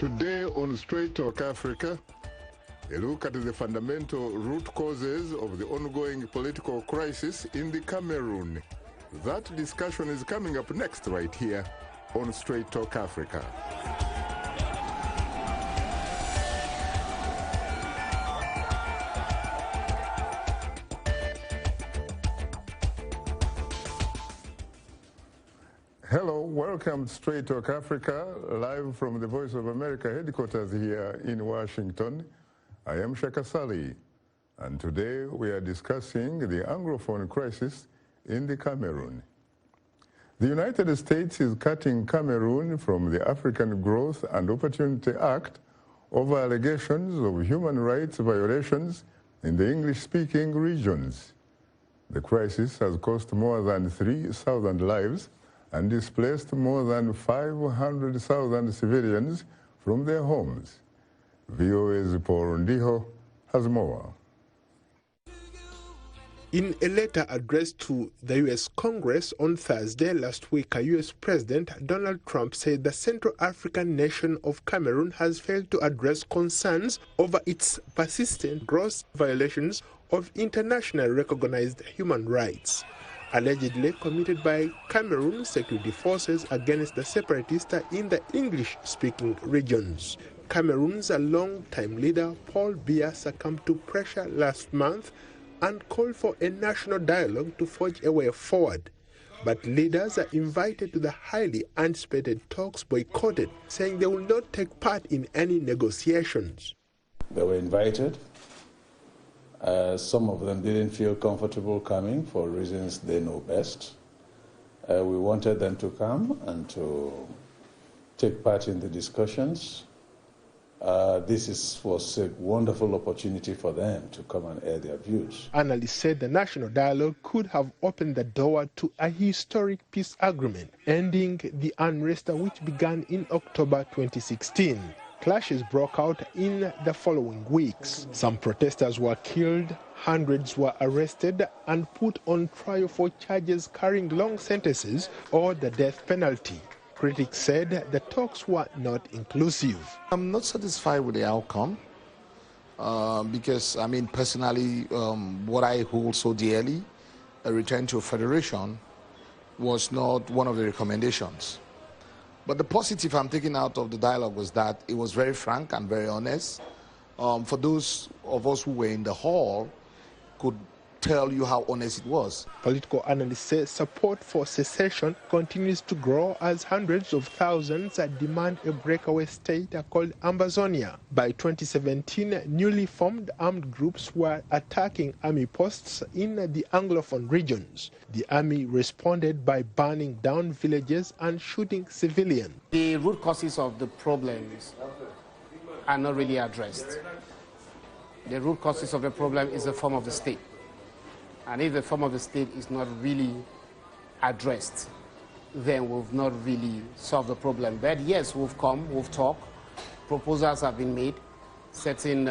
Today on Straight Talk Africa, a look at the fundamental root causes of the ongoing political crisis in the Cameroon. That discussion is coming up next right here on Straight Talk Africa. Hello, welcome to Straight Talk Africa, live from the Voice of America headquarters here in Washington. I am Shaka Ssali, and today we are discussing the Anglophone crisis in the Cameroon. The United States is cutting Cameroon from the African Growth and Opportunity Act over allegations of human rights violations in the English-speaking regions. The crisis has cost more than 3,000 lives and displaced more than 500,000 civilians from their homes. VOA's Paul Ndiho has more. In a letter addressed to the U.S. Congress on Thursday last week, U.S. President Donald Trump said the Central African nation of Cameroon has failed to address concerns over its persistent gross violations of internationally recognized human rights, allegedly committed by Cameroon security forces against the separatists in the English-speaking regions. Cameroon's long-time leader, Paul Biya, succumbed to pressure last month and called for a national dialogue to forge a way forward. But leaders are invited to the highly anticipated talks boycotted, saying they will not take part in any negotiations. They were invited. Some of them didn't feel comfortable coming for reasons they know best. We wanted them to come and to take part in the discussions. This was a wonderful opportunity for them to come and air their views. Analysts said the national dialogue could have opened the door to a historic peace agreement, ending the unrest which began in October 2016. Clashes broke out in the following weeks. Some protesters were killed, hundreds were arrested and put on trial for charges carrying long sentences or the death penalty. Critics said the talks were not inclusive. I'm not satisfied with the outcome because, personally, what I hold so dearly, a return to a federation, was not one of the recommendations. But the positive I'm taking out of the dialogue was that it was very frank and very honest. For those of us who were in the hall, could tell you how honest it was. Political analysts say support for secession continues to grow as hundreds of thousands demand a breakaway state called Ambazonia. By 2017, newly formed armed groups were attacking army posts in the Anglophone regions. The army responded by burning down villages and shooting civilians. The root causes of the problems are not really addressed. The root causes of the problem is the form of the state. And if the form of the state is not really addressed, then we've not really solved the problem. But yes, we've come, we've talked, proposals have been made, certain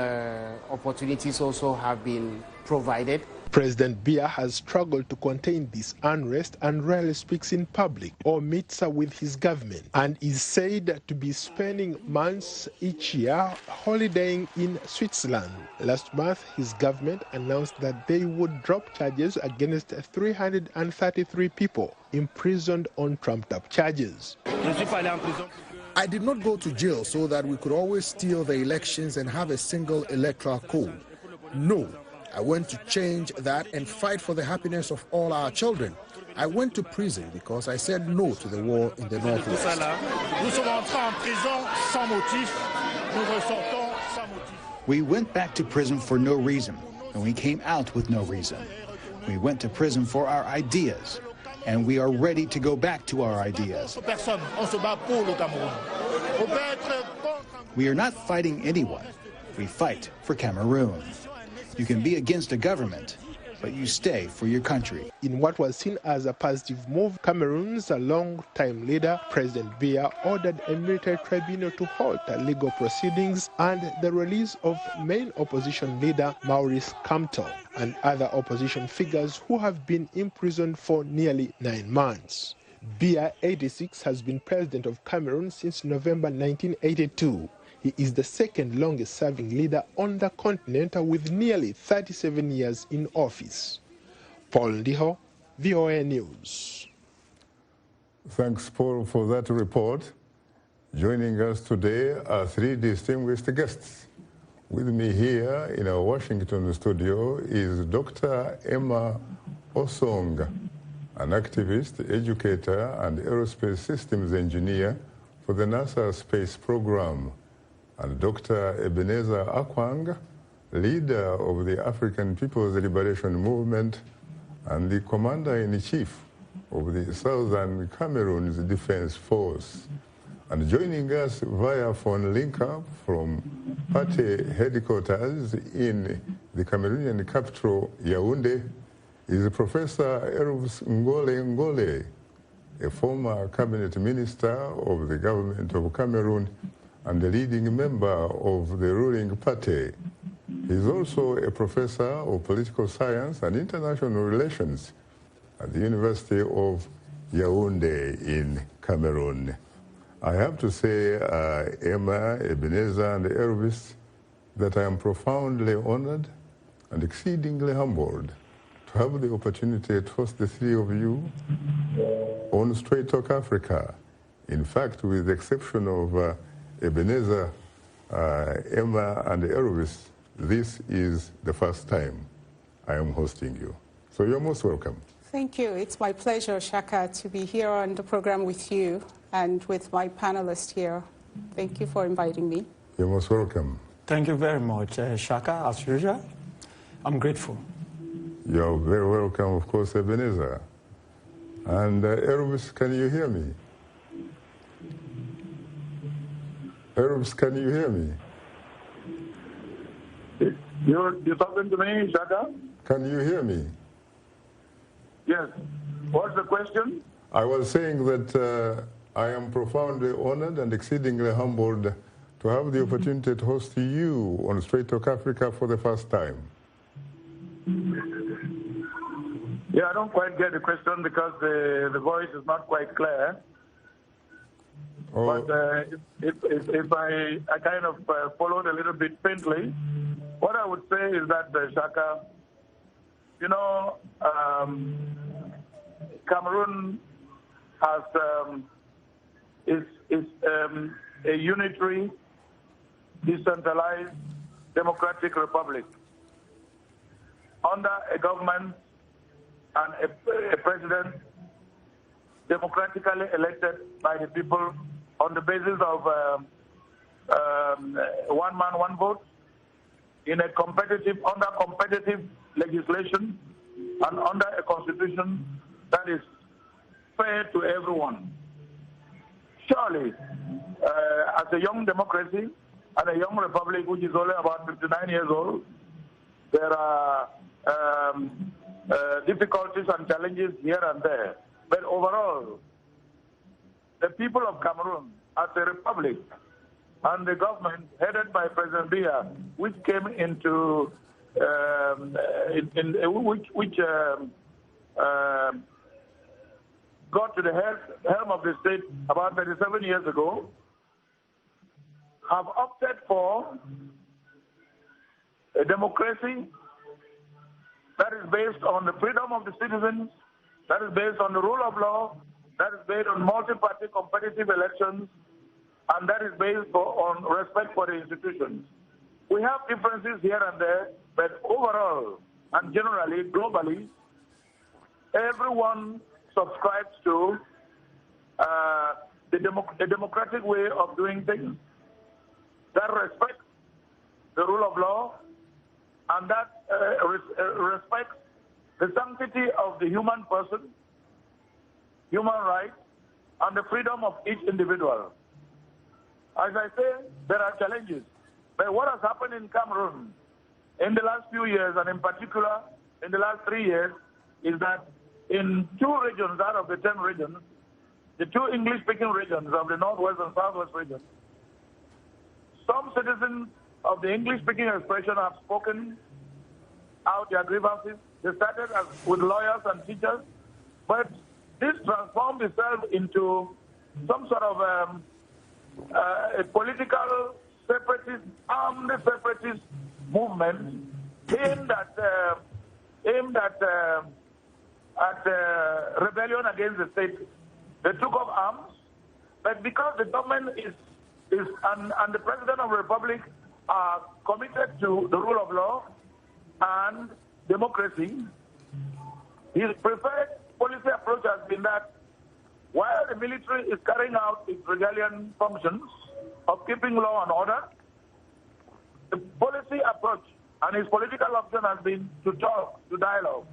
opportunities also have been provided. President Biya has struggled to contain this unrest and rarely speaks in public or meets with his government, and is said to be spending months each year holidaying in Switzerland. Last month, his government announced that they would drop charges against 333 people imprisoned on trumped-up charges. I did not go to jail so that we could always steal the elections and have a single electoral code. No. I went to change that and fight for the happiness of all our children. I went to prison because I said no to the war in the Northwest. We went back to prison for no reason, and we came out with no reason. We went to prison for our ideas, and we are ready to go back to our ideas. We are not fighting anyone. We fight for Cameroon. You can be against a government, but you stay for your country. In what was seen as a positive move, Cameroon's long-time leader, President Biya, ordered a military tribunal to halt legal proceedings and the release of main opposition leader Maurice Kamto and other opposition figures who have been imprisoned for nearly 9 months. Biya, 86, has been president of Cameroon since November 1982. He is the second longest serving leader on the continent with nearly 37 years in office. Paul Ndiho, VOA News. Thanks, Paul, for that report. Joining us today are three distinguished guests. With me here in our Washington studio is Dr. Emma Osong, an activist, educator, and aerospace systems engineer for the NASA space program, and Dr. Ebenezer Akwanga, leader of the African People's Liberation Movement and the commander-in-chief of the Southern Cameroon's Defense Force. And joining us via phone link-up from party headquarters in the Cameroonian capital, Yaoundé, is Professor ELVIS NGOLLE, a former cabinet minister of the government of Cameroon and a leading member of the ruling party. He is also a professor of political science and international relations at the University of Yaoundé in Cameroon. I have to say, Emma, Ebenezer, and ELVIS, that I am profoundly honored and exceedingly humbled to have the opportunity to host the three of you on Straight Talk Africa. In fact, with the exception of Ebenezer, Emma, and ELVIS, this is the first time I am hosting you. So you're most welcome. Thank you. It's my pleasure, Shaka, to be here on the program with you and with my panelists here. Thank you for inviting me. You're most welcome. Thank you very much, Shaka, as usual. I'm grateful. You're very welcome, of course, Ebenezer. And ELVIS, can you hear me? ELVIS, can you hear me? You're talking to me, Shaka? Can you hear me? Yes. What's the question? I was saying that I am profoundly honored and exceedingly humbled to have the opportunity to host you on Straight Talk Africa for the first time. Yeah, I don't quite get the question because the voice is not quite clear. Oh. But if I kind of followed a little bit faintly, what I would say is that, Shaka, you know, Cameroon has is a unitary, decentralized, democratic republic under a government and a president democratically elected by the people on the basis of one man, one vote, in a under competitive legislation and under a constitution that is fair to everyone. Surely, as a young democracy and a young republic which is only about 59 years old, there are difficulties and challenges here and there. But overall, the people of Cameroon, as a republic, and the government headed by President Biya, which came into, which got to the helm of the state about 37 years ago, have opted for a democracy that is based on the freedom of the citizens, that is based on the rule of law, that is based on multi-party competitive elections, and that is based on respect for the institutions. We have differences here and there, but overall and generally, globally, everyone subscribes to the democratic way of doing things that respects the rule of law and that respects the sanctity of the human person, human rights, and the freedom of each individual. As I say, there are challenges. But what has happened in Cameroon in the last few years, and in particular in the last 3 years, is that in 2 regions out of the 10 regions, the 2 English-speaking regions of the Northwest and Southwest regions, some citizens of the English-speaking expression have spoken out their grievances. They started with lawyers and teachers, but this transformed itself into some sort of a political armed separatist movement aimed at rebellion against the state. They took up arms, but because the government and the President of the Republic are committed to the rule of law and democracy, his preferred policy approach has been that while the military is carrying out its rebellion functions of keeping law and order, the policy approach and his political option has been to talk, to dialogue.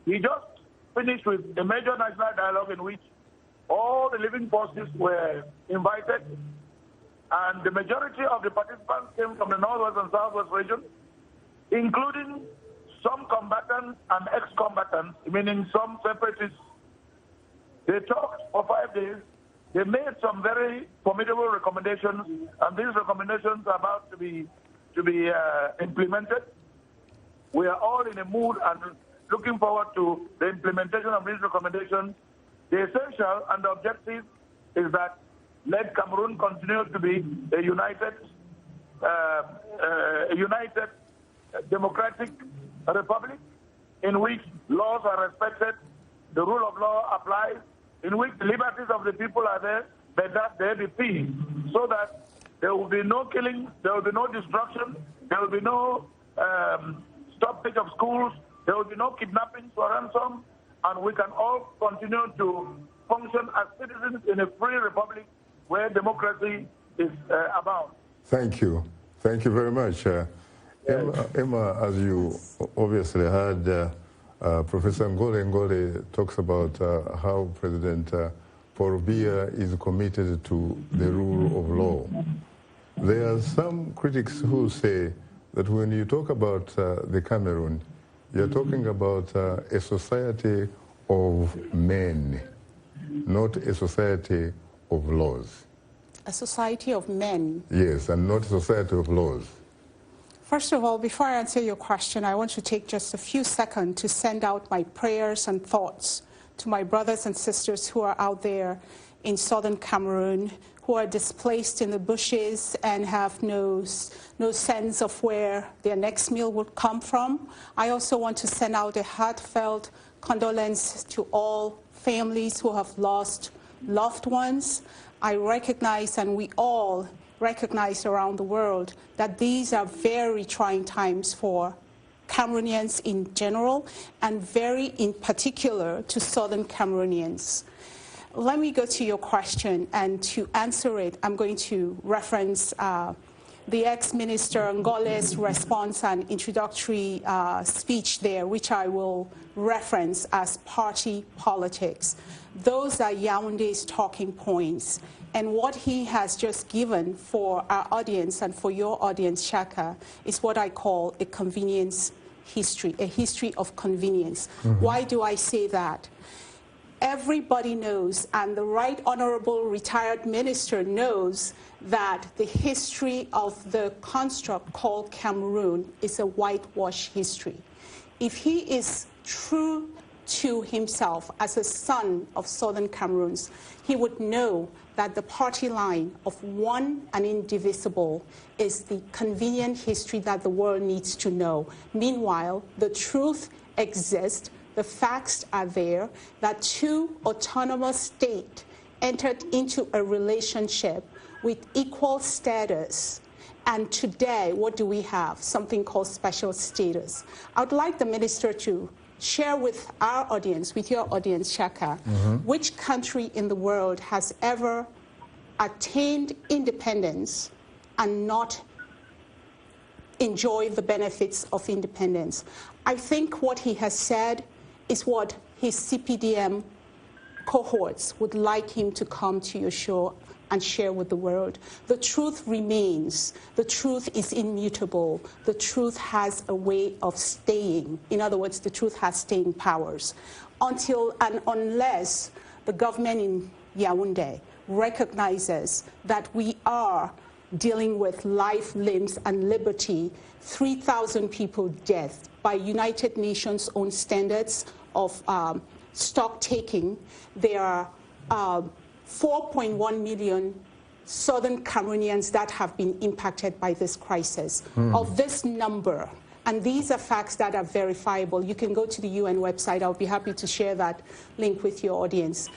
He just finished with a major national dialogue in which all the living forces were invited, and the majority of the participants came from the Northwest and Southwest region, including some combatants and ex-combatants, meaning some separatists. They talked for 5 days. They made some very formidable recommendations, and these recommendations are about to be implemented. We are all in a mood and looking forward to the implementation of these recommendations. The essential and the objective is that let Cameroon continue to be a united democratic republic in which laws are respected, the rule of law applies, in which the liberties of the people are there, but that there be peace, so that there will be no killing, there will be no destruction, there will be no stoppage of schools, there will be no kidnapping for ransom, and we can all continue to function as citizens in a free republic where democracy is abound. Thank you. Thank you very much. Emma, as you obviously heard, Professor NGOLLE talks about how President Paul Biya is committed to the rule of law. There are some critics who say that when you talk about the Cameroon, you're talking about a society of men, not a society of laws. A society of men? Yes, and not a society of laws. First of all, before I answer your question, I want to take just a few seconds to send out my prayers and thoughts to my brothers and sisters who are out there in southern Cameroon, who are displaced in the bushes and have no sense of where their next meal will come from. I also want to send out a heartfelt condolence to all families who have lost loved ones. I recognize, and we all recognize around the world, that these are very trying times for Cameroonians in general, and very in particular to southern Cameroonians. Let me go to your question, and to answer it, I'm going to reference the ex-minister Ngolle's response and introductory speech there, which I will reference as party politics. Those are Yaoundé's talking points. And what he has just given for our audience and for your audience, Shaka, is what I call a convenience history, a history of convenience. Mm-hmm. Why do I say that? Everybody knows, and the Right Honorable retired minister knows, that the history of the construct called Cameroon is a whitewash history. If he is true to himself as a son of southern Cameroons, he would know that the party line of one and indivisible is the convenient history that the world needs to know. Meanwhile, the truth exists, the facts are there, that two autonomous states entered into a relationship with equal status. And today, what do we have? Something called special status. I would like the minister to share with our audience, with your audience, Shaka, which country in the world has ever attained independence and not enjoyed the benefits of independence. I think what he has said is what his CPDM cohorts would like him to come to your show and share with the world. The truth remains. The truth is immutable. The truth has a way of staying. In other words, the truth has staying powers. Until and unless the government in Yaoundé recognizes that we are dealing with life, limbs, and liberty, 3,000 people dead by United Nations' own standards of stock taking. There are 4.1 million Southern Cameroonians that have been impacted by this crisis. Of this number, and these are facts that are verifiable. You can go to the UN website. I'll be happy to share that link with your audience.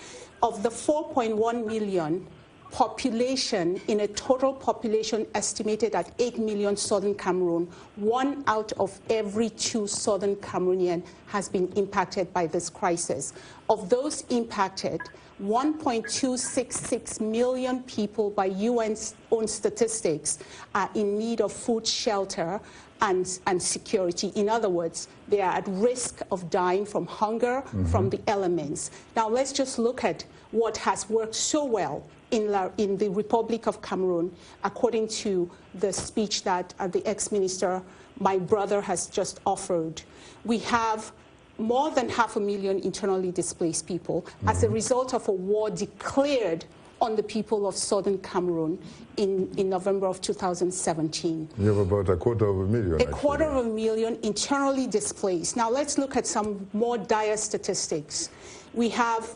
Of the 4.1 million population, in a total population estimated at 8 million Southern Cameroon, 1 out of every 2 Southern Cameroonian has been impacted by this crisis. Of those impacted, 1.266 million people by UN's own statistics are in need of food, shelter, and security. In other words, they are at risk of dying from hunger, from the elements. Now let's just look at what has worked so well in the Republic of Cameroon, according to the speech that the ex-minister, my brother, has just offered. We have more than 500,000 internally displaced people as a result of a war declared on the people of Southern Cameroon in November of 2017. You have about 250,000. A quarter of a million internally displaced. Now let's look at some more dire statistics. We have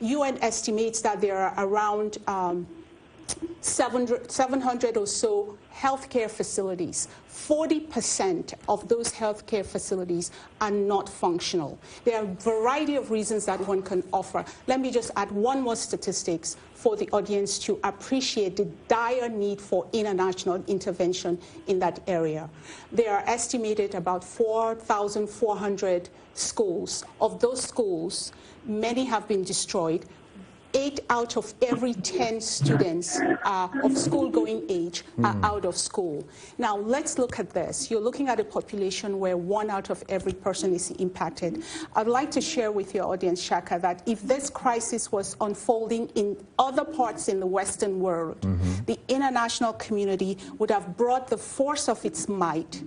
UN estimates that there are around 700 or so healthcare facilities. 40% of those healthcare facilities are not functional. There are a variety of reasons that one can offer. Let me just add one more statistics for the audience to appreciate the dire need for international intervention in that area. There are estimated about 4,400 schools. Of those schools, many have been destroyed. 8 out of every 10 students of school-going age are out of school. Now, let's look at this. You're looking at a population where 1 out of every person is impacted. I'd like to share with your audience, Shaka, that if this crisis was unfolding in other parts in the Western world, the international community would have brought the force of its might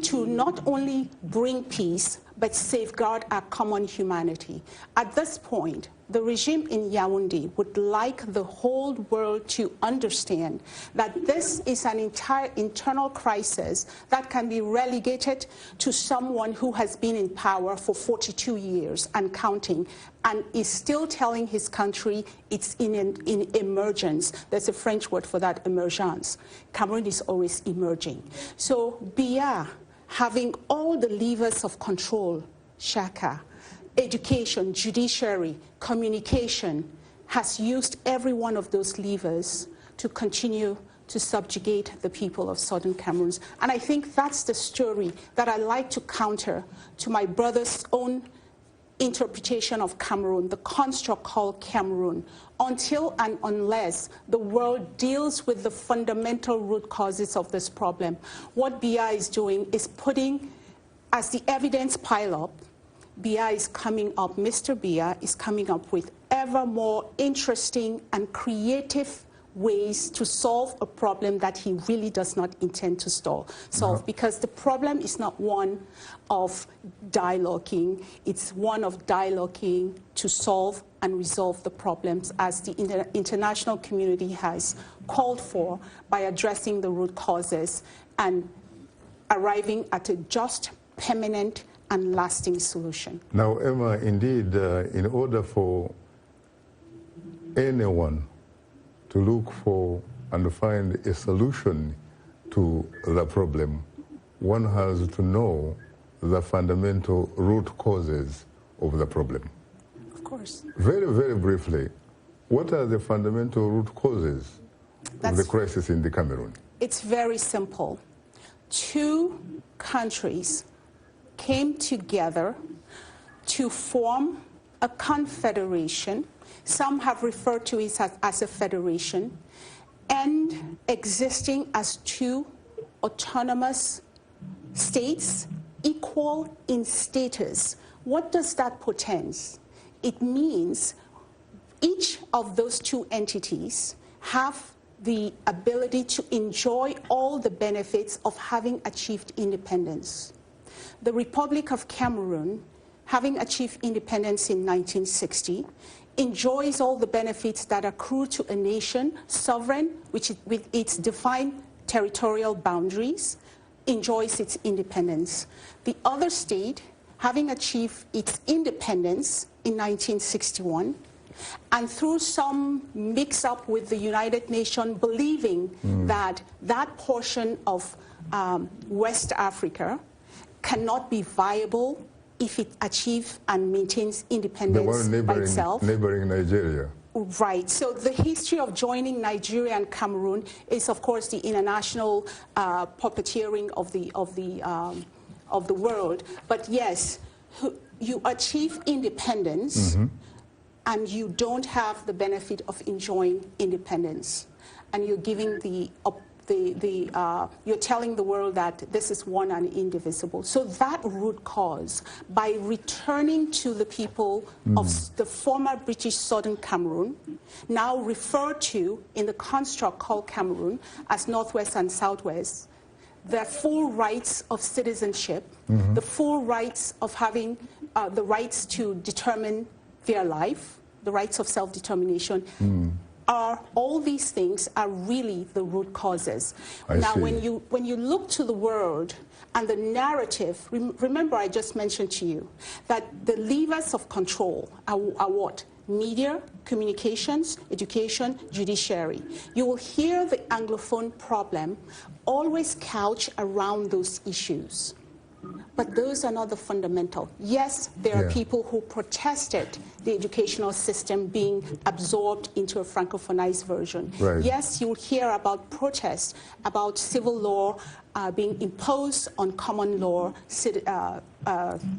to not only bring peace, but safeguard our common humanity. At this point, the regime in Yaoundé would like the whole world to understand that this is an entire internal crisis that can be relegated to someone who has been in power for 42 years and counting, and is still telling his country it's in emergence. There's a French word for that, emergence. Cameroon is always emerging. So BIA, having all the levers of control, Shaka, education, judiciary, communication, has used every one of those levers to continue to subjugate the people of Southern Cameroon. And I think that's the story that I like to counter to my brother's own interpretation of Cameroon, the construct called Cameroon, until and unless the world deals with the fundamental root causes of this problem. What BIA is doing is putting, as the evidence pile up, BIA is coming up, Mr. BIA is coming up with ever more interesting and creative ways to solve a problem that he really does not intend to solve, because the problem is not one of dialoguing, it's one of dialoguing to solve and resolve the problems as the international community has called for, by addressing the root causes and arriving at a just, permanent and lasting solution. Now, Emma, indeed, in order for anyone to look for and find a solution to the problem, one has to know the fundamental root causes of the problem. Of course. Very, very briefly, what are the fundamental root causes of the crisis in the Cameroon? It's very simple. 2 countries came together to form a confederation. Some have referred to it as a federation, and existing as 2 autonomous states, equal in status. What does that portend? It means each of those 2 entities have the ability to enjoy all the benefits of having achieved independence. The Republic of Cameroon, having achieved independence in 1960, enjoys all the benefits that accrue to a nation, sovereign, which with its defined territorial boundaries, enjoys its independence. The other state, having achieved its independence in 1961, And through some mix-up with the United Nations, believing that that portion of West Africa cannot be viable if it achieves and maintains independence by itself. Neighboring Nigeria. Right. So the history of joining Nigeria and Cameroon is, of course, the international puppeteering of the world. But yes, you achieve independence, and you don't have the benefit of enjoying independence, and you're giving you're telling the world that this is one and indivisible. So that root cause, by returning to the people of the former British Southern Cameroon, now referred to in the construct called Cameroon as Northwest and Southwest, their full rights of citizenship, the full rights of having the rights to determine their life, the rights of self-determination, all these things are really the root causes. Now, when you look to the world and the narrative, remember I just mentioned to you that the levers of control are what? Media, communications, education, judiciary. You will hear the Anglophone problem always couch around those issues. But those are not the fundamental. Yes, there are people who protested the educational system being absorbed into a Francophonized version. Right. Yes, you'll hear about protests, about civil law being imposed on common law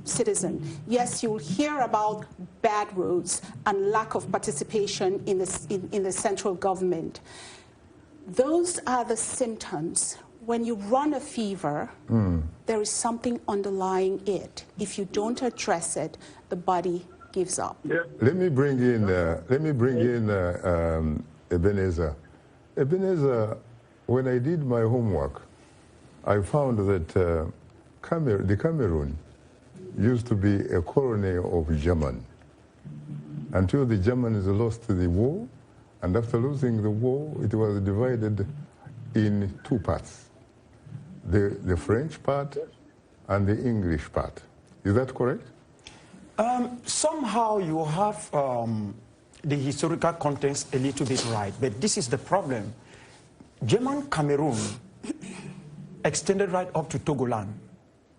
citizen. Yes, you'll hear about bad roads and lack of participation in the central government. Those are the symptoms. When you run a fever, there is something underlying it. If you don't address it, the body gives up. Let me bring in Ebenezer. Ebenezer, when I did my homework, I found that the Cameroon used to be a colony of German until the Germans lost the war, and after losing the war, it was divided in two parts. The French part and the English part. Is that correct? Somehow you have the historical context a little bit right, but this is the problem. German Cameroon extended right up to Togoland.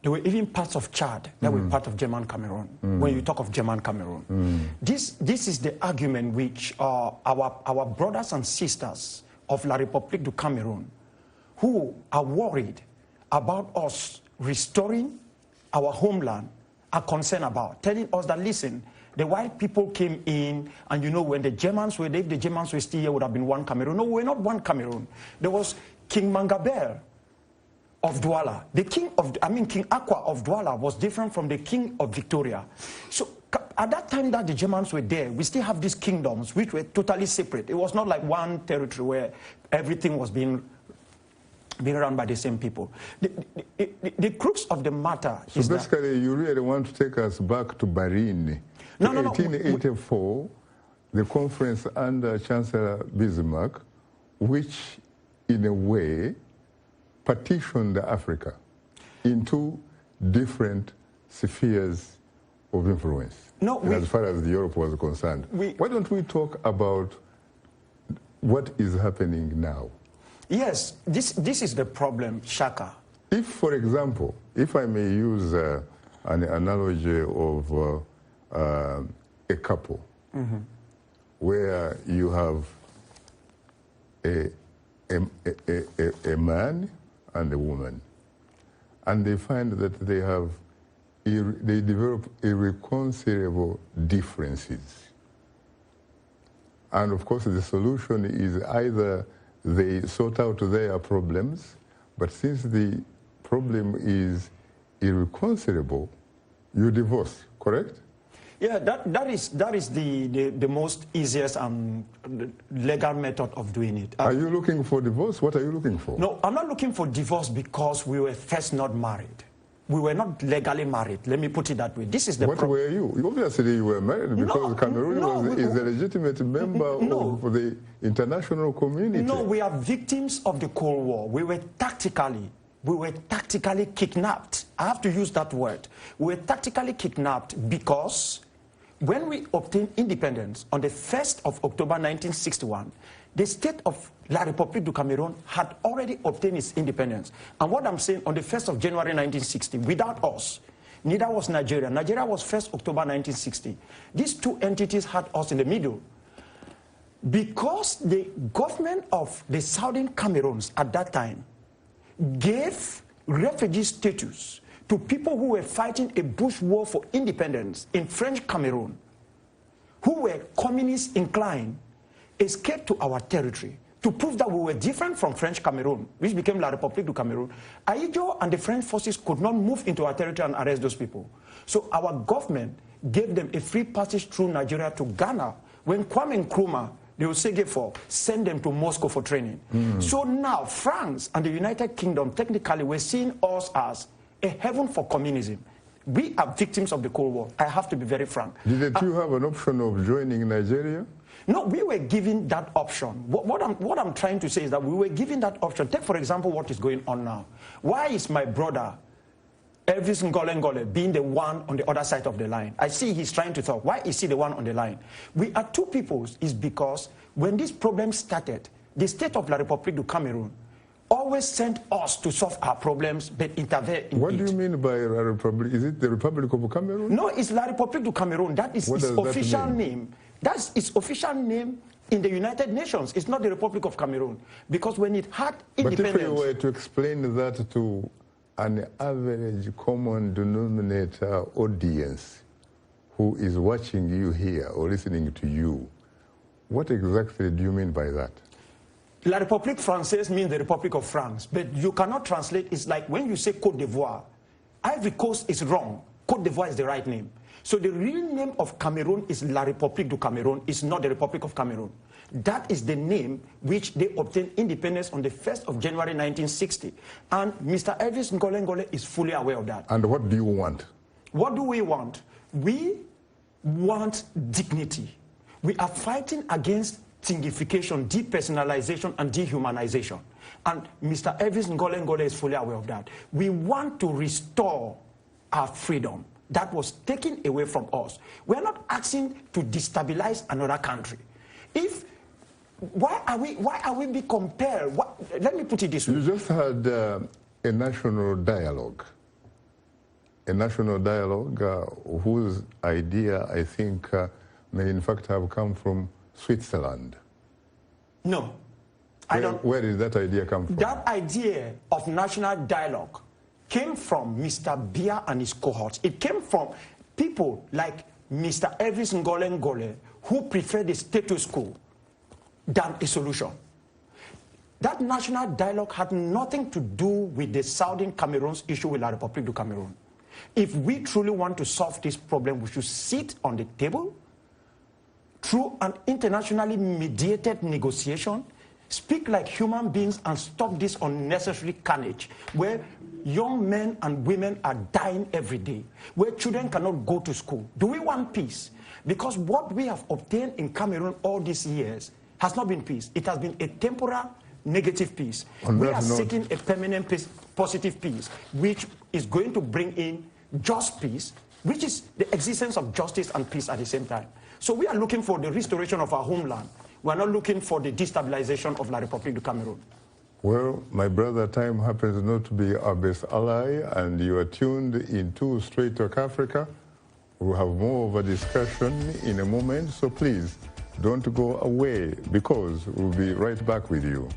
There were even parts of Chad that were part of German Cameroon, when you talk of German Cameroon. This is the argument which our brothers and sisters of La République du Cameroon, who are worried about us restoring our homeland, are concerned about, telling us that, listen, the white people came in, and you know, when the Germans were there, if the Germans were still here, would have been one Cameroon. No, we're not one Cameroon. There was King Mangabel of Douala. The King Aqua of Douala was different from the King of Victoria. So at that time that the Germans were there, we still have these kingdoms which were totally separate. It was not like one territory where everything was being run by the same people. The crux of the matter is that... So basically, you really want to take us back to Berlin. In 1884, the conference under Chancellor Bismarck, which, in a way, partitioned Africa into different spheres of influence, as far as Europe was concerned. Why don't we talk about what is happening now? Yes, this is the problem, Shaka. If, for example, if I may use an analogy of a couple, where you have a man and a woman, and they find that they develop irreconcilable differences. And of course, the solution is either they sort out their problems, but since the problem is irreconcilable, you divorce, correct? Yeah, that is the most easiest and legal method of doing it. Are you looking for divorce? What are you looking for? No, I'm not looking for divorce because we were first not married. We were not legally married. Let me put it that way. This is the problem. What were you? Obviously, you were married because Cameroon is a legitimate member of the international community. No, we are victims of the Cold War. We were tactically kidnapped. I have to use that word. We were tactically kidnapped because when we obtained independence on the 1st of October 1961, the state of La République du Cameroon had already obtained its independence. And what I'm saying, on the 1st of January 1960, without us, neither was Nigeria. Nigeria was 1st October 1960. These two entities had us in the middle. Because the government of the Southern Cameroons at that time gave refugee status to people who were fighting a bush war for independence in French Cameroon, who were communist inclined, escaped to our territory to prove that we were different from French Cameroon, which became La République du Cameroon. Aïdjo and the French forces could not move into our territory and arrest those people. So our government gave them a free passage through Nigeria to Ghana. When Kwame Nkrumah, they will say send them to Moscow for training. So now France and the United Kingdom technically were seeing us as a heaven for communism. We are victims of the Cold War. I have to be very frank. Didn't you have an option of joining Nigeria? No, we were given that option. What I'm trying to say is that we were given that option. Take, for example, what is going on now. Why is my brother, ELVIS NGOLLE, being the one on the other side of the line? I see he's trying to talk. Why is he the one on the line? We are two peoples is because when this problem started, the state of La République du Cameroon always sent us to solve our problems, but intervene in What do you mean by La Republic? Is it the Republic of Cameroon? No, it's La République du Cameroon. That is its official name. That's its official name in the United Nations. It's not the Republic of Cameroon. Because when it had independence... But if you were to explain that to an average common denominator audience who is watching you here or listening to you, what exactly do you mean by that? La République Française means the Republic of France, but you cannot translate. It's like when you say Côte d'Ivoire, Ivory Coast is wrong. Côte d'Ivoire is the right name. So the real name of Cameroon is La République du Cameroon. It's not the Republic of Cameroon. That is the name which they obtained independence on the 1st of January 1960. And Mr. ELVIS NGOLLE is fully aware of that. And what do you want? What do we want? We want dignity. We are fighting against thingification, depersonalization, and dehumanization. And Mr. ELVIS NGOLLE is fully aware of that. We want to restore our freedom that was taken away from us. We are not asking to destabilize another country. Why are we being compared? Let me put it this way. You just had a national dialogue. A national dialogue whose idea, I think, may in fact have come from Switzerland. No, I don't. Where did that idea come from? That idea of national dialogue came from Mr. Biya and his cohorts. It came from people like Mr. ELVIS NGOLLE who prefer the status quo than a solution. That national dialogue had nothing to do with the Southern Cameroon's issue with La République du Cameroon. If we truly want to solve this problem, we should sit on the table through an internationally mediated negotiation, speak like human beings and stop this unnecessary carnage where young men and women are dying every day, where children cannot go to school. Do we want peace? Because what we have obtained in Cameroon all these years has not been peace. It has been a temporary negative peace. We are seeking a permanent peace, positive peace, which is going to bring in just peace, which is the existence of justice and peace at the same time. So we are looking for the restoration of our homeland. We are not looking for the destabilization of La République du Cameroon. Well, my brother, time happens not to be our best ally, and you are tuned into Straight Talk Africa. We'll have more of a discussion in a moment, so please don't go away, because we'll be right back with you.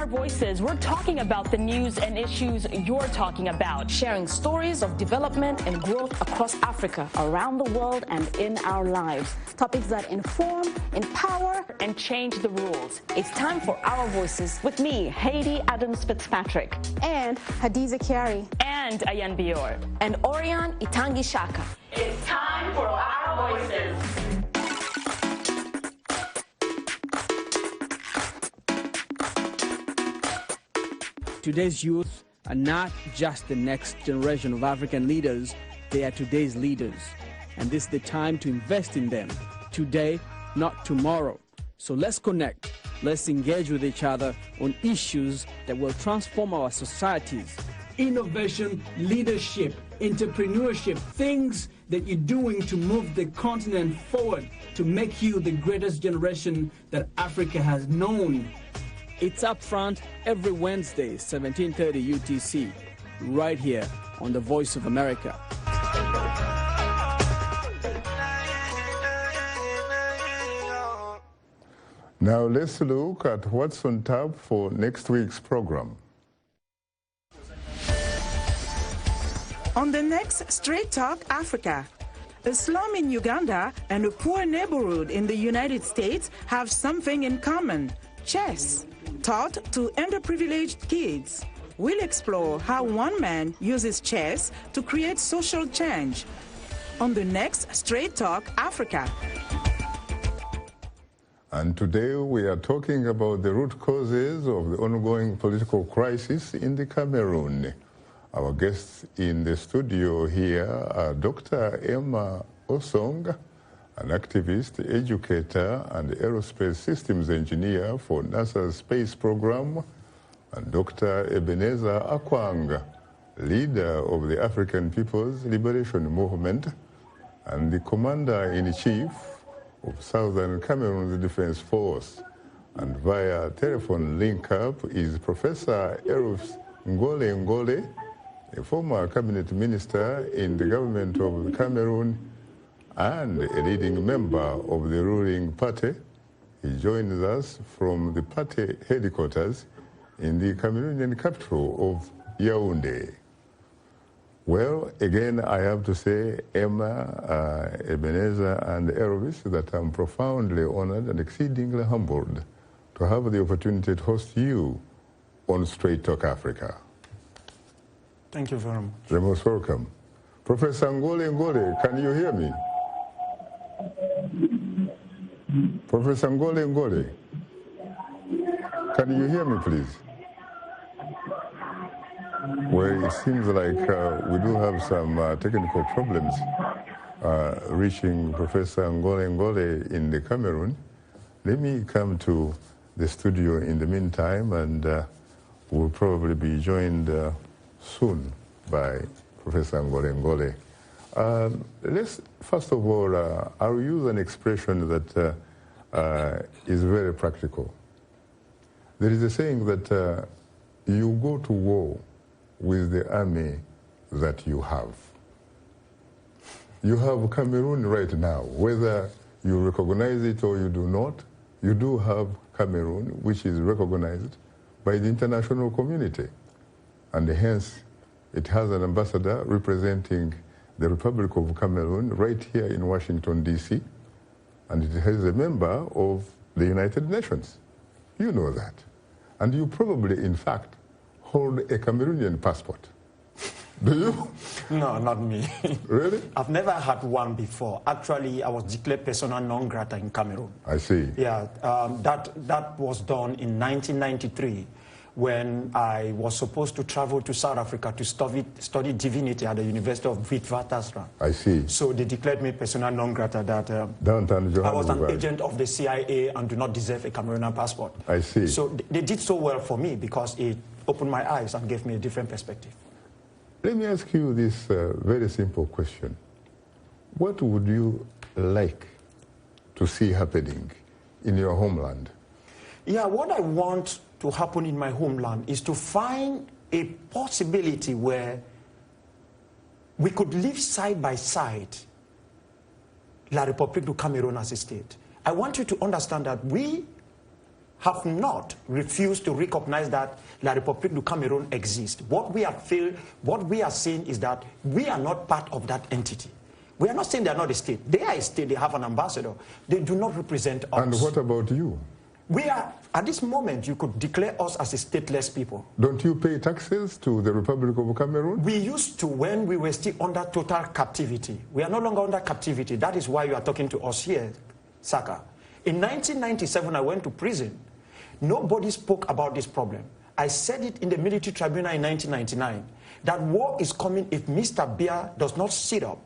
Voices, we're talking about the news and issues you're talking about, sharing stories of development and growth across Africa, around the world, and in our lives. Topics that inform, empower, and change the rules. It's time for Our Voices with me, Haiti Adams Fitzpatrick, and Hadiza Kiari, and Ayan Bior, and Orion Itangi Shaka. It's time for Our Voices. Today's youth are not just the next generation of African leaders, they are today's leaders. And this is the time to invest in them, today, not tomorrow. So let's connect Let's engage with each other on issues that will transform our societies. Innovation, leadership, entrepreneurship, things that you're doing to move the continent forward, to make you the greatest generation that Africa has known. It's Upfront every Wednesday, 17:30 UTC, right here on the Voice of America. Now let's look at what's on tap for next week's program. On the next Straight Talk Africa, a slum in Uganda and a poor neighborhood in the United States have something in common: chess, taught to underprivileged kids. We'll explore how one man uses chess to create social change on the next Straight Talk Africa. And today we are talking about the root causes of the ongoing political crisis in the Cameroon. Our guests in the studio here are Dr. Emma Osong, an activist, educator, and aerospace systems engineer for NASA's space program, and Dr. Ebenezer AKWANGA, leader of the African People's Liberation Movement and the commander-in-chief of Southern Cameroon's Defense Force. And via telephone link-up is Professor ELVIS NGOLLE, a former cabinet minister in the government of Cameroon and a leading member of the ruling party. He joins us from the party headquarters in the Cameroonian capital of Yaoundé. Well, again, I have to say, Emma, Ebenezer, and ELVIS, that I'm profoundly honored and exceedingly humbled to have the opportunity to host you on Straight Talk Africa. Thank you very much. You're most welcome. Professor NGOLLE, can you hear me? Professor NGOLLE, can you hear me, please? Well, it seems like we do have some technical problems reaching Professor NGOLLE in the Cameroon. Let me come to the studio in the meantime, and we'll probably be joined soon by Professor NGOLLE. Let's, first of all, I'll use an expression that is very practical. There is a saying that you go to war with the army that you have. You have Cameroon right now, whether you recognize it or you do not, you do have Cameroon, which is recognized by the international community. And hence, it has an ambassador representing the Republic of Cameroon right here in Washington, D.C., and it has a member of the United Nations. You know that. And you probably, in fact, hold a Cameroonian passport. Do you? No, not me. Really? I've never had one before. Actually, I was declared persona non grata in Cameroon. I see. Yeah, that was done in 1993 when I was supposed to travel to South Africa to study divinity at the University of Witwatersrand. I see. So they declared me persona non grata that I was an agent of the CIA and do not deserve a Cameroonian passport. I see. So they did so well for me because it opened my eyes and gave me a different perspective. Let me ask you this very simple question. What would you like to see happening in your homeland? Yeah, what I want to happen in my homeland is to find a possibility where we could live side by side La République du Cameroon as a state. I want you to understand that we have not refused to recognize that La République du Cameroon exists. What we are saying is that we are not part of that entity. We are not saying they are not a state. They are a state, they have an ambassador. They do not represent us. And what about you? We are, at this moment, you could declare us as a stateless people. Don't you pay taxes to the Republic of Cameroon? We used to when we were still under total captivity. We are no longer under captivity. That is why you are talking to us here, Saka. In 1997, I went to prison. Nobody spoke about this problem. I said it in the military tribunal in 1999, that war is coming if Mr. Biya does not sit up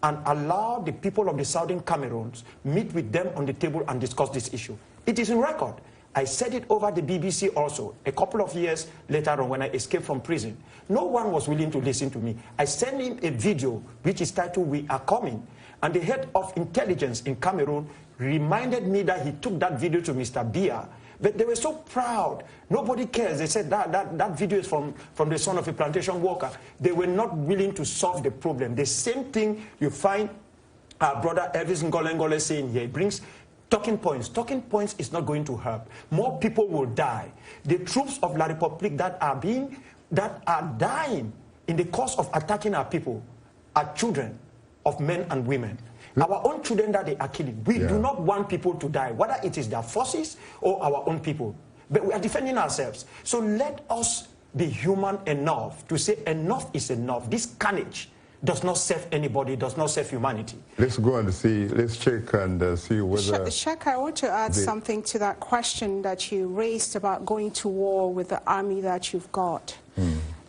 and allow the people of the Southern Cameroons meet with them on the table and discuss this issue. It is in record. I said it over the BBC also, a couple of years later on when I escaped from prison. No one was willing to listen to me. I sent him a video which is titled, "We Are Coming." And the head of intelligence in Cameroon reminded me that he took that video to Mr. Biya. But they were so proud. Nobody cares. They said that video is from the son of a plantation worker. They were not willing to solve the problem. The same thing you find our brother ELVIS NGOLLE saying here. He brings talking points. Talking points is not going to help. More people will die. The troops of La République that are dying in the course of attacking our people are children of men and women. Our own children that they are killing. We do not want people to die, whether it is their forces or our own people. But we are defending ourselves. So let us be human enough to say enough is enough. This carnage does not serve anybody, does not serve humanity. Let's go and see, let's check and see whether... Shaka, I want to add something to that question that you raised about going to war with the army that you've got.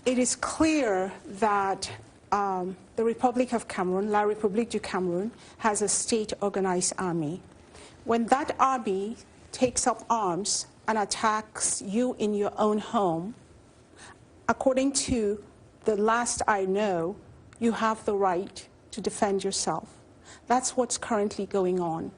It is clear that the Republic of Cameroon, La République du Cameroon, has a state-organized army. When that army takes up arms and attacks you in your own home, according to the last I know, you have the right to defend yourself. That's what's currently going on.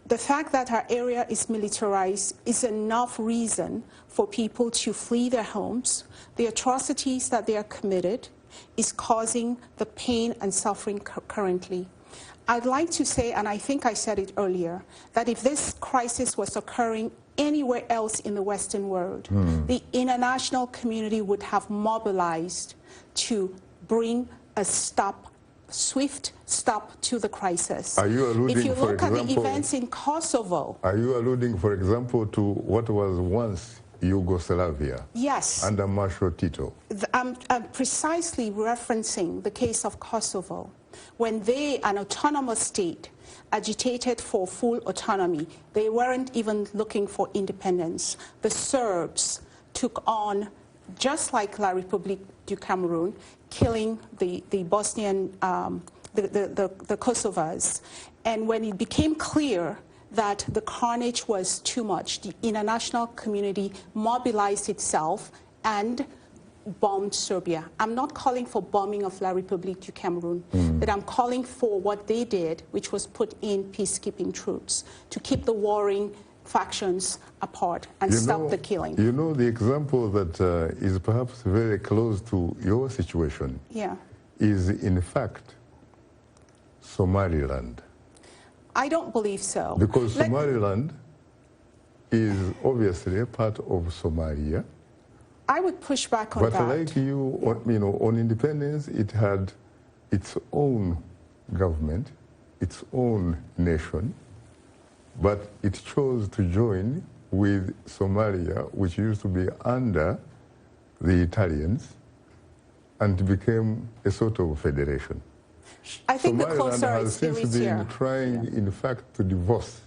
The fact that our area is militarized is enough reason for people to flee their homes. The atrocities that they are committed is causing the pain and suffering currently. I'd like to say, and I think I said it earlier, that if this crisis was occurring anywhere else in the Western world, the international community would have mobilized to bring a swift stop to the crisis. Are you alluding, if you look for example, at the events in Kosovo... Are you alluding, for example, to what was once Yugoslavia? Yes. Under Marshal Tito? I'm precisely referencing the case of Kosovo, when they, an autonomous state, agitated for full autonomy. They weren't even looking for independence. The Serbs took on, just like La République du Cameroon, killing the Bosnian, the Kosovars. And when it became clear that the carnage was too much, the international community mobilized itself and bombed Serbia. I'm not calling for bombing of La République du Cameroon, but I'm calling for what they did, which was put in peacekeeping troops to keep the warring factions apart and stop the killing. You know, the example that is perhaps very close to your situation is, in fact, Somaliland. I don't believe so. Because Somaliland is obviously a part of Somalia. I would push back on that. But like you, on independence, it had its own government, its own nation, but it chose to join with Somalia, which used to be under the Italians, and became a sort of federation. I think Somaliland the closer has since been trying, in fact, to divorce.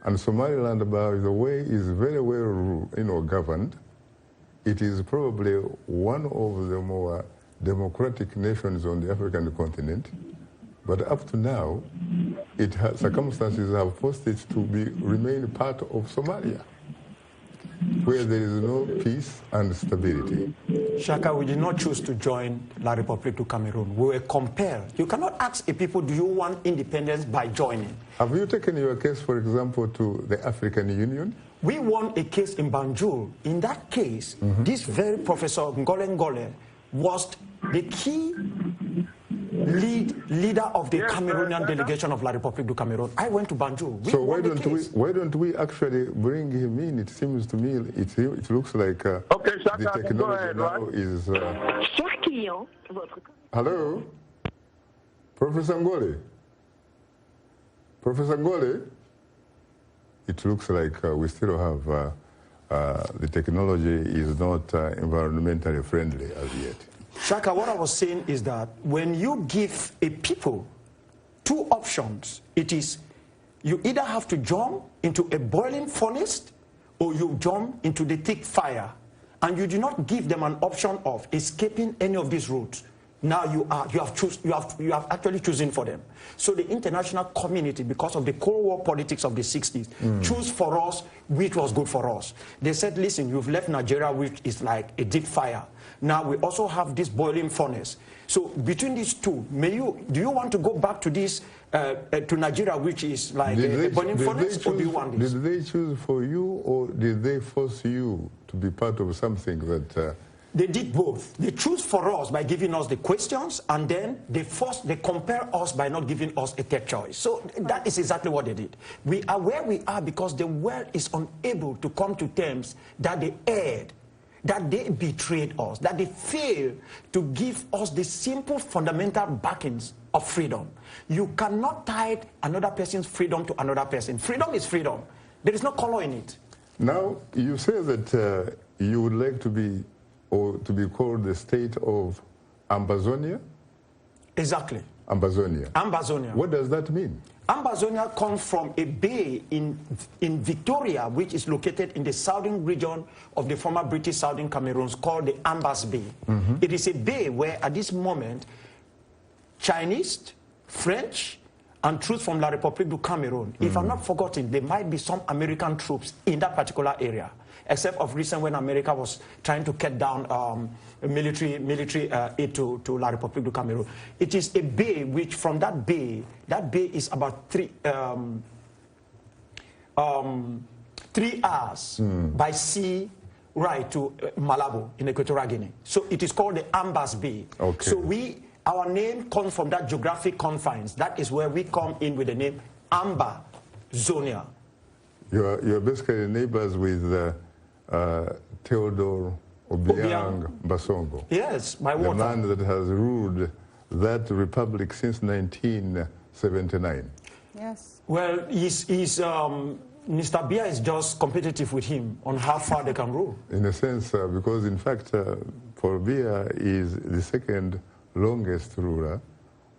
And Somaliland, by the way, is very well, governed. It is probably one of the more democratic nations on the African continent. But up to now, circumstances have forced it to remain part of Somalia, where there is no peace and stability. Shaka, we did not choose to join La République du Cameroon. We were compelled. You cannot ask a people, do you want independence by joining? Have you taken your case, for example, to the African Union? We won a case in Banjul. In that case, this very Professor NGOLLE was the key leader of the Cameroonian delegation of La République du Cameroon. I went to Banjul. So why don't we actually bring him in? It seems to me it looks like the technology now is... Hello? Professor NGOLLE? Professor NGOLLE? It looks like we still have... the technology is not environmentally friendly as yet. Shaka, what I was saying is that when you give a people two options, it is you either have to jump into a boiling furnace or you jump into the thick fire, and you do not give them an option of escaping any of these routes. Now you have actually chosen for them. So the international community, because of the Cold War politics of the 60s, choose for us which was good for us. They said, listen, you've left Nigeria, which is like a deep fire. Now we also have this boiling furnace. So between these two, do you want to go back to this, to Nigeria, which is like a boiling furnace, or do you want this? Did they choose for you, or did they force you to be part of something that... They did both. They choose for us by giving us the questions, and then they compare us by not giving us a third choice. So that is exactly what they did. We are where we are because the world is unable to come to terms that they erred, that they betrayed us, that they failed to give us the simple fundamental backings of freedom. You cannot tie another person's freedom to another person. Freedom is freedom. There is no color in it. Now, you say that you would like to be, or to be called the state of Ambazonia? Exactly. Ambazonia. Ambazonia. What does that mean? Ambazonia comes from a bay in Victoria, which is located in the southern region of the former British Southern Cameroons, called the Ambas Bay. It is a bay where, at this moment, Chinese, French, and troops from La République du Cameroon, if I'm not forgotten, there might be some American troops in that particular area, except of recent when America was trying to cut down military aid to La République du Cameroon. It is a bay which, from that bay is about 3 hours by sea right to Malabo in Equatorial Guinea. So it is called the Ambas Bay. Okay. So our name comes from that geographic confines. That is where we come in with the name Ambazonia. You're basically neighbors with Theodore Obiang Basongo. Yes, by water. The man that has ruled that republic since 1979. Yes. Well, Mr. Bia is just competitive with him on how far they can rule. In a sense, because in fact, Paul Biya is the second longest ruler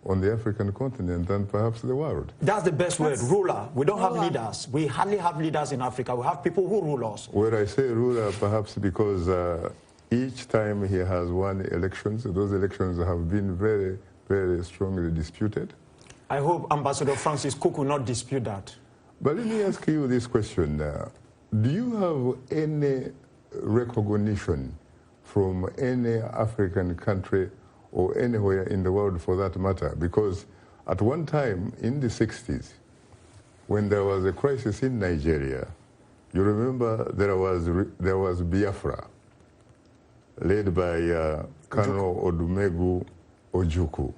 on the African continent and perhaps the world. That's the best word, ruler. We don't have leaders. We hardly have leaders in Africa. We have people who rule us. Where I say ruler, perhaps because each time he has won elections, those elections have been very, very strongly disputed. I hope Ambassador Francis Cook will not dispute that. But let me ask you this question. Do you have any recognition from any African country or anywhere in the world for that matter? Because at one time in the 60s, when there was a crisis in Nigeria, you remember there was Biafra, led by Colonel Odumegu Ojukwu.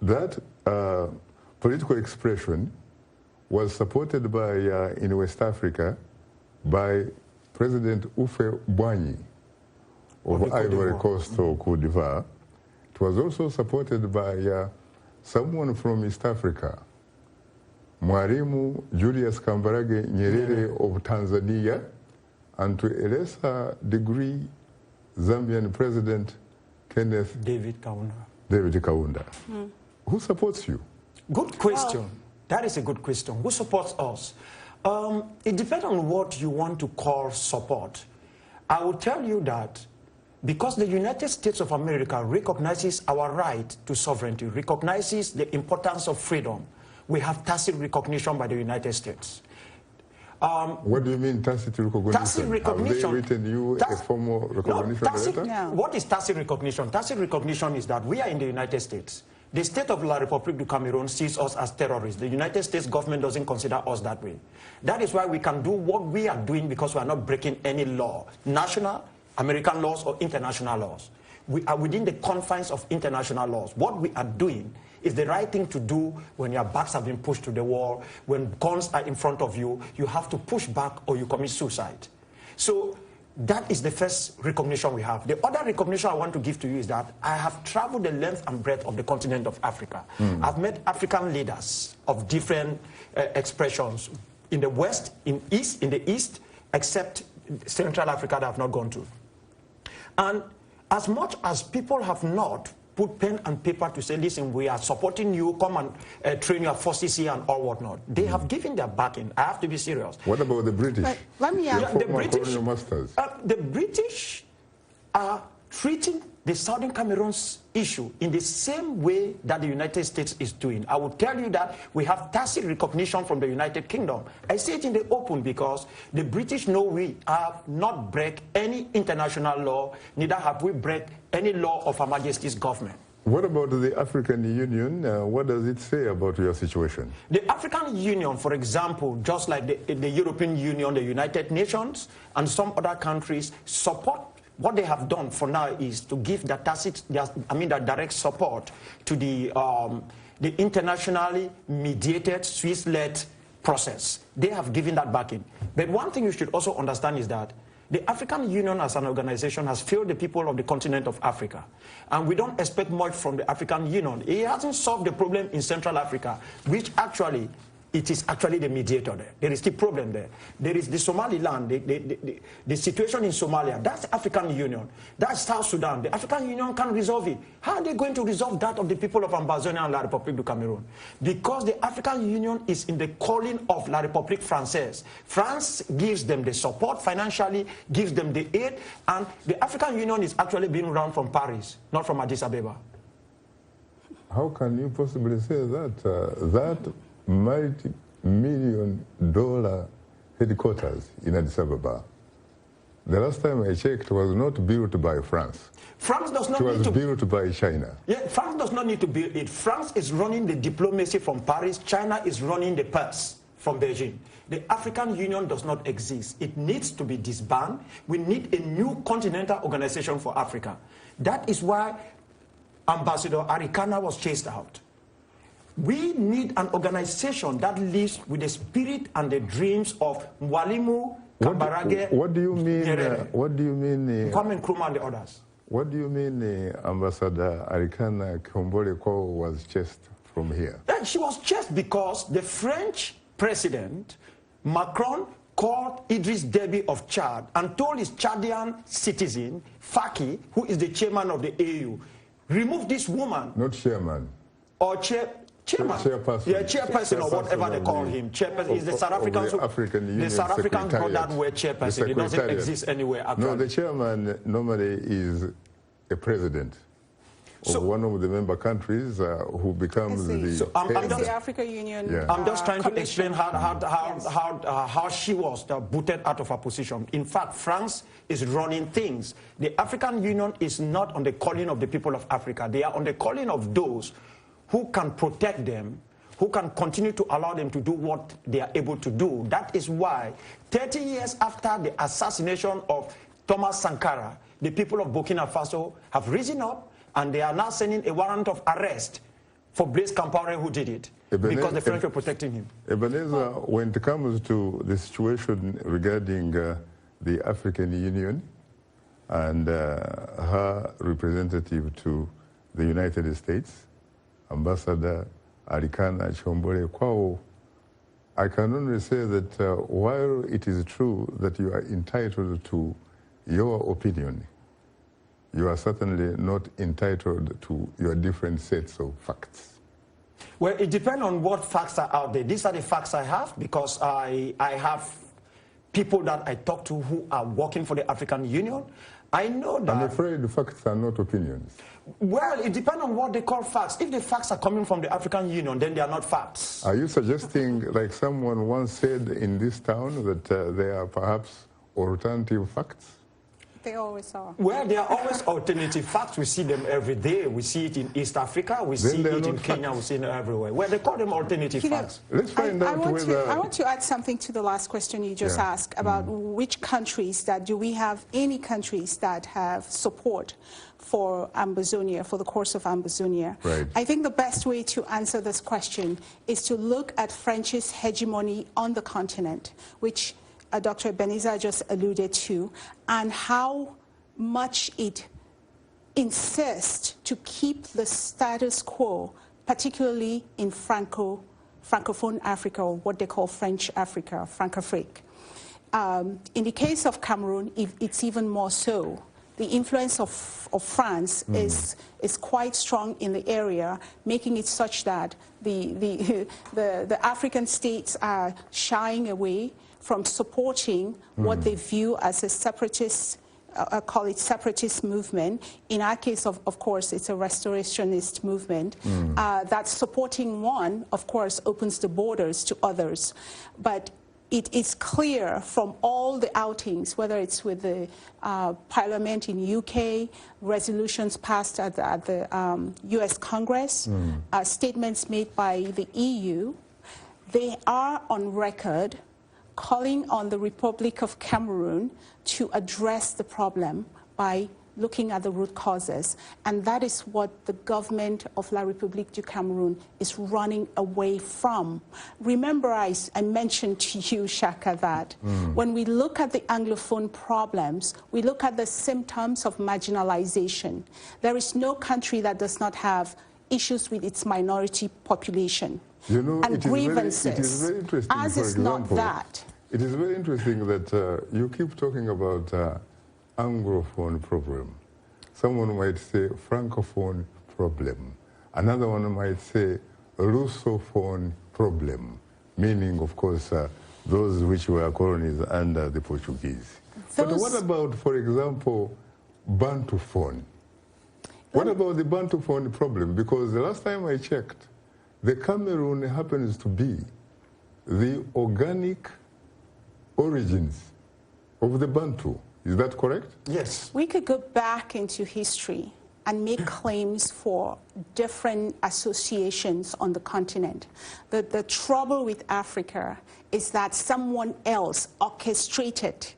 That political expression was supported by, in West Africa, by President Ufe Bwanyi of Ivory Coast or Cote d'Ivoire. It was also supported by someone from East Africa, Mwalimu Julius Kambarage Nyerere of Tanzania, and to a lesser degree, Zambian President David Kaunda. Who supports you? Good question. That is a good question. Who supports us? It depends on what you want to call support. I will tell you that because the United States of America recognizes our right to sovereignty, recognizes the importance of freedom, we have tacit recognition by the United States. What do you mean tacit recognition? Tacit recognition. Have they written you a formal recognition letter? No. What is tacit recognition? Tacit recognition is that we are in the United States. The state of La République du Cameroon sees us as terrorists. The United States government doesn't consider us that way. That is why we can do what we are doing, because we are not breaking any law, national, American laws, or international laws. We are within the confines of international laws. What we are doing is the right thing to do when your backs have been pushed to the wall, when guns are in front of you, you have to push back or you commit suicide. So that is the first recognition we have. The other recognition I want to give to you is that I have traveled the length and breadth of the continent of Africa. I've met African leaders of different expressions in the West, in the East, except Central Africa that I have not gone to. And as much as people have not put pen and paper to say, listen, we are supporting you, come and train your forces here and all whatnot, they have given their backing. I have to be serious. What about the British? Let me ask the British are treating the Southern Cameroon's issue in the same way that the United States is doing. I will tell you that we have tacit recognition from the United Kingdom. I say it in the open because the British know we have not break any international law, neither have we break any law of Her Majesty's government. What about the African Union? What does it say about your situation? The African Union, for example, just like the European Union, the United Nations, and some other countries support. What they have done for now is to give the direct support to the internationally mediated, Swiss-led process. They have given that backing. But one thing you should also understand is that the African Union as an organization has failed the people of the continent of Africa. And we don't expect much from the African Union. It hasn't solved the problem in Central Africa, which actually, it is actually the mediator there. There is still problem there. There is the Somaliland, the situation in Somalia. That's the African Union. That's South Sudan. The African Union can resolve it. How are they going to resolve that of the people of Ambazonia and La République du Cameroon? Because the African Union is in the calling of La République Française. France gives them the support financially, gives them the aid, and the African Union is actually being run from Paris, not from Addis Ababa. How can you possibly say that? That multi-million-dollar headquarters in Addis Ababa, the last time I checked, was not built by France. France does not it was built by China. Yeah, France does not need to build it. France is running the diplomacy from Paris. China is running the purse from Beijing. The African Union does not exist. It needs to be disbanded. We need a new continental organization for Africa. That is why Ambassador Arikana was chased out. We need an organization that lives with the spirit and the dreams of Mwalimu, Kambarage. What do you mean? What do you mean? Kwame Nkrumah and the others. What do you mean, Ambassador Arikana Kombole was chased from here? She was chased because the French president Macron called Idriss Déby of Chad and told his Chadian citizen Faki, who is the chairman of the AU, remove this woman. Not chairman. Or chairman. Chairperson. Yeah, chairperson or whatever they call him. Chairperson is the South Africans. The South Africans got that word chairperson. It doesn't exist anywhere. Actually. No, the chairman normally is a president of one of the member countries who becomes the African Union. Yeah. I'm just trying to explain how she was booted out of her position. In fact, France is running things. The African Union is not on the calling of the people of Africa. They are on the calling of those who can protect them, who can continue to allow them to do what they are able to do. That is why 30 years after the assassination of Thomas Sankara, the people of Burkina Faso have risen up and they are now sending a warrant of arrest for Blaise Compaoré, who did it, because the French were protecting him. Ebenezer, when it comes to the situation regarding the African Union and her representative to the United States, Ambassador Arikana Chombole Kwao, I can only say that while it is true that you are entitled to your opinion, you are certainly not entitled to your different sets of facts. Well, it depends on what facts are out there. These are the facts I have because I have people that I talk to who are working for the African Union. I know that... I'm afraid the facts are not opinions. Well, it depends on what they call facts. If the facts are coming from the African Union, then they are not facts. Are you suggesting, like someone once said in this town, that there are perhaps alternative facts? They always are. Well, there are always alternative facts. We see them every day. We see it in East Africa. We see it in Kenya. We see it everywhere. Well, they call them alternative facts. Let's find out whether... I want to add something to the last question you just asked about which countries do we have any countries that have support for Ambazonia, for the course of Ambazonia. Right. I think the best way to answer this question is to look at French's hegemony on the continent, which Dr. Ebenezer just alluded to, and how much it insists to keep the status quo, particularly in Francophone Africa, or what they call French Africa, Francafrique. In the case of Cameroon, it's even more so. The influence of France is quite strong in the area, making it such that the African states are shying away from supporting what they view as a separatist call it separatist movement. In our case, of course, it's a restorationist movement. That supporting one, of course, opens the borders to others. But it is clear from all the outings, whether it's with the Parliament in UK, resolutions passed at the US Congress, statements made by the EU, they are on record calling on the Republic of Cameroon to address the problem by looking at the root causes. And that is what the government of La République du Cameroon is running away from. Remember, I mentioned to you, Shaka, that when we look at the Anglophone problems, we look at the symptoms of marginalization. There is no country that does not have issues with its minority population. You know, and grievances. It is very interesting, as is not that. It is very interesting that you keep talking about Anglophone problem. Someone might say Francophone problem. Another one might say Russophone problem, meaning, of course, those which were colonies under the Portuguese. But what about, for example, Bantuphone? What about the Bantuphone problem? Because the last time I checked, the Cameroon happens to be the organic origins of the Bantu. Is that correct? Yes. We could go back into history and make claims for different associations on the continent. The trouble with Africa is that someone else orchestrated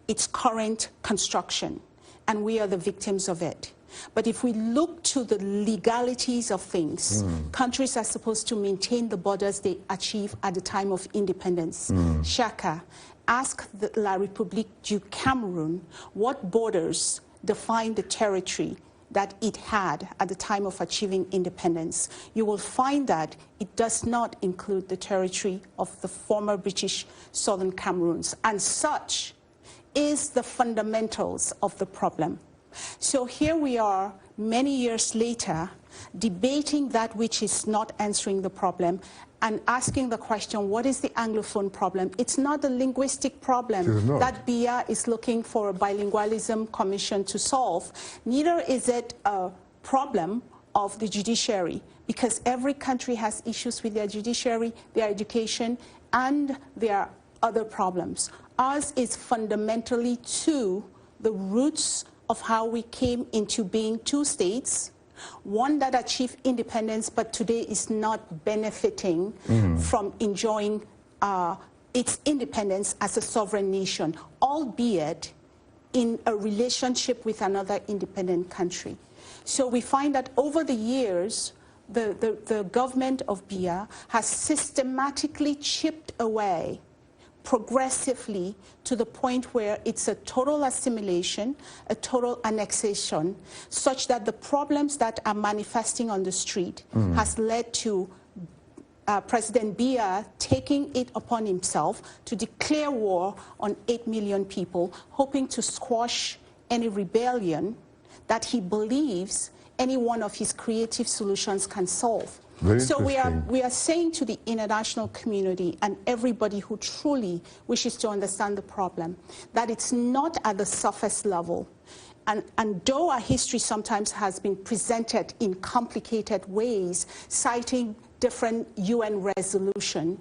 its current construction, and we are the victims of it. But if we look to the legalities of things, countries are supposed to maintain the borders they achieve at the time of independence. Shaka, ask the La République du Cameroon what borders define the territory that it had at the time of achieving independence. You will find that it does not include the territory of the former British Southern Cameroons, and such is the fundamentals of the problem. So here we are, many years later, debating that which is not answering the problem and asking the question, what is the Anglophone problem? It's not a linguistic problem that BIA is looking for a bilingualism commission to solve. Neither is it a problem of the judiciary, because every country has issues with their judiciary, their education, and their other problems. Ours is fundamentally to the roots of how we came into being two states, one that achieved independence but today is not benefiting from enjoying its independence as a sovereign nation, albeit in a relationship with another independent country. So we find that over the years, the government of BIA has systematically chipped away progressively to the point where it's a total assimilation, a total annexation, such that the problems that are manifesting on the street has led to President Biya taking it upon himself to declare war on 8 million people, hoping to squash any rebellion that he believes any one of his creative solutions can solve. So we are saying to the international community and everybody who truly wishes to understand the problem that it's not at the surface level. And though our history sometimes has been presented in complicated ways, citing different UN resolutions,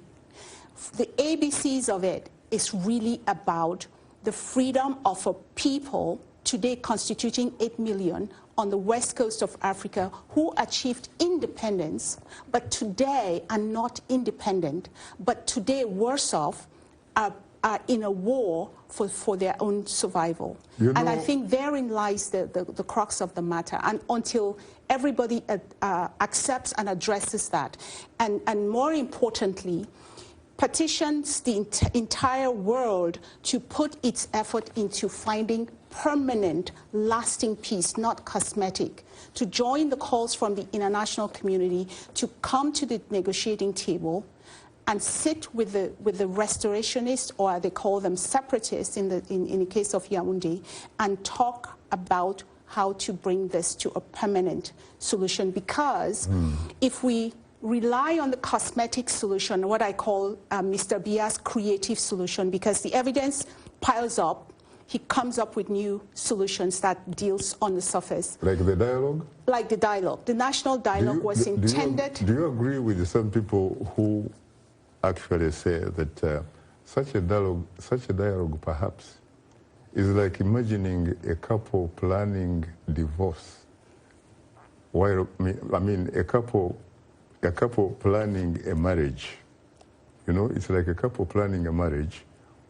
the ABCs of it is really about the freedom of a people today constituting 8 million on the west coast of Africa who achieved independence, but today are not independent, but today, worse off, are in a war for their own survival. And I think therein lies the crux of the matter. And until everybody accepts and addresses that, and more importantly, petitions the entire world to put its effort into finding permanent, lasting peace, not cosmetic, to join the calls from the international community to come to the negotiating table and sit with the restorationists, or they call them separatists in the case of Yaoundé, and talk about how to bring this to a permanent solution. Because if we rely on the cosmetic solution, what I call Mr. Biya's creative solution, because the evidence piles up, he comes up with new solutions that deals on the surface. Like the dialogue? Like the dialogue. The national dialogue was intended. Do you agree with some people who actually say that such a dialogue perhaps is like imagining a couple planning divorce, while I mean a couple planning a marriage. You know, it's like a couple planning a marriage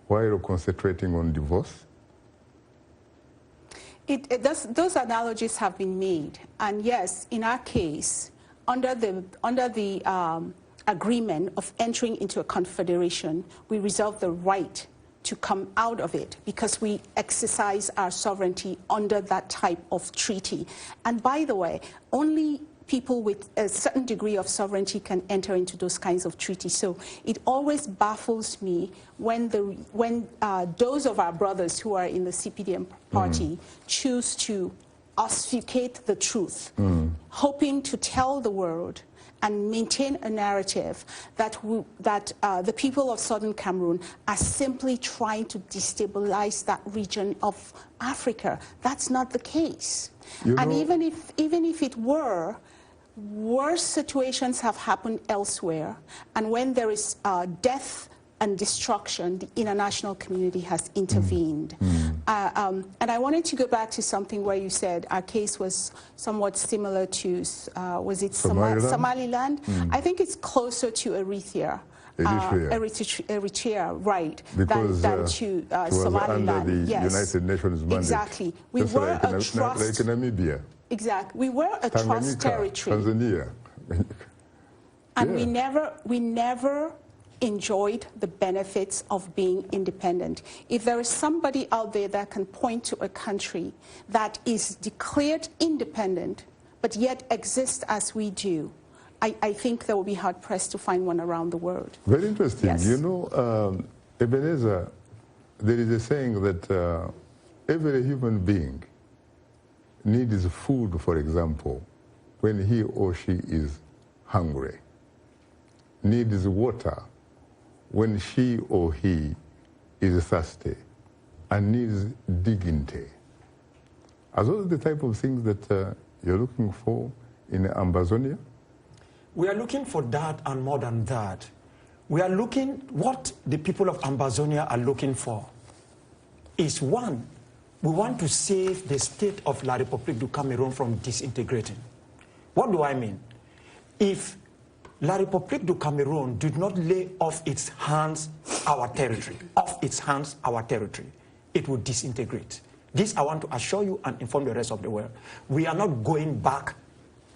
while concentrating on divorce. Those analogies have been made, and yes, in our case, under the agreement of entering into a confederation, we reserve the right to come out of it because we exercise our sovereignty under that type of treaty. And by the way, only people with a certain degree of sovereignty can enter into those kinds of treaties. So it always baffles me when those of our brothers who are in the CPDM party choose to obfuscate the truth, hoping to tell the world and maintain a narrative that the people of southern Cameroon are simply trying to destabilize that region of Africa. That's not the case. And even if it were, worse situations have happened elsewhere. And when there is death and destruction, the international community has intervened. And I wanted to go back to something where you said our case was somewhat similar to, was it Somaliland? I think it's closer to Eritrea. Eritrea, right, because than to Somaliland. Under the United Nations mandate. Exactly. We were like a trust. Like Namibia. Exactly. We were a trust territory. Tanzania. And we never enjoyed the benefits of being independent. If there is somebody out there that can point to a country that is declared independent, but yet exists as we do, I think they will be hard-pressed to find one around the world. Very interesting. Yes. You know, Ebenezer, there is a saying that every human being needs food, for example, when he or she is hungry, needs water when she or he is thirsty, and needs dignity. Are those the type of things that you're looking for in Ambazonia? We are looking for that and more than that. We are looking, what the people of Ambazonia are looking for is, one, we want to save the state of La République du Cameroon from disintegrating. What do I mean? If La République du Cameroon did not lay off its hands our territory, it would disintegrate. This I want to assure you and inform the rest of the world. We are not going back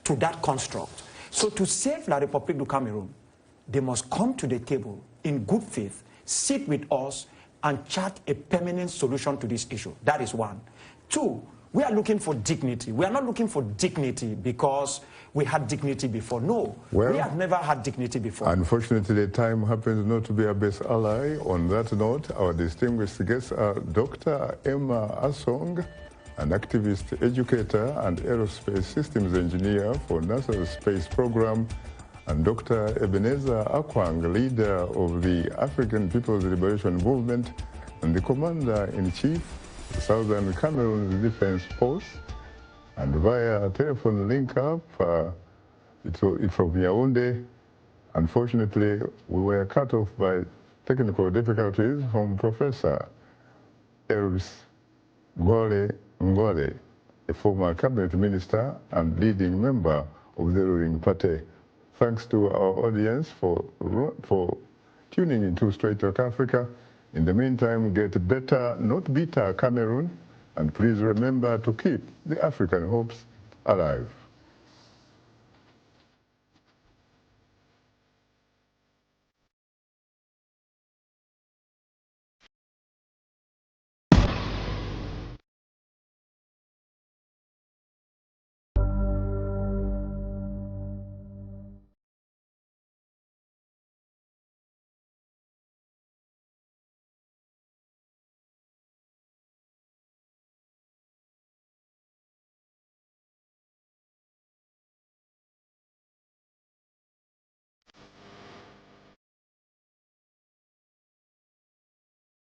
to that construct. So to save La République du Cameroon, they must come to the table in good faith, sit with us, and chart a permanent solution to this issue. That is one. Two, we are looking for dignity. We are not looking for dignity because we had dignity before. No, well, we have never had dignity before. Unfortunately, time happens not to be our best ally. On that note, our distinguished guests are Dr. Emma Asong, an activist, educator, and aerospace systems engineer for NASA's space program, and Dr. Ebenezer AKWANGA, leader of the African People's Liberation Movement and the commander-in-chief of Southern Cameroon's Defense Force. And via telephone link-up, it's from Yaoundé. Unfortunately, we were cut off by technical difficulties from Professor ELVIS NGOLLE, a former cabinet minister and leading member of the ruling party. Thanks to our audience for tuning into Straight Talk Africa. In the meantime, get better, not bitter Cameroon, and please remember to keep the African hopes alive.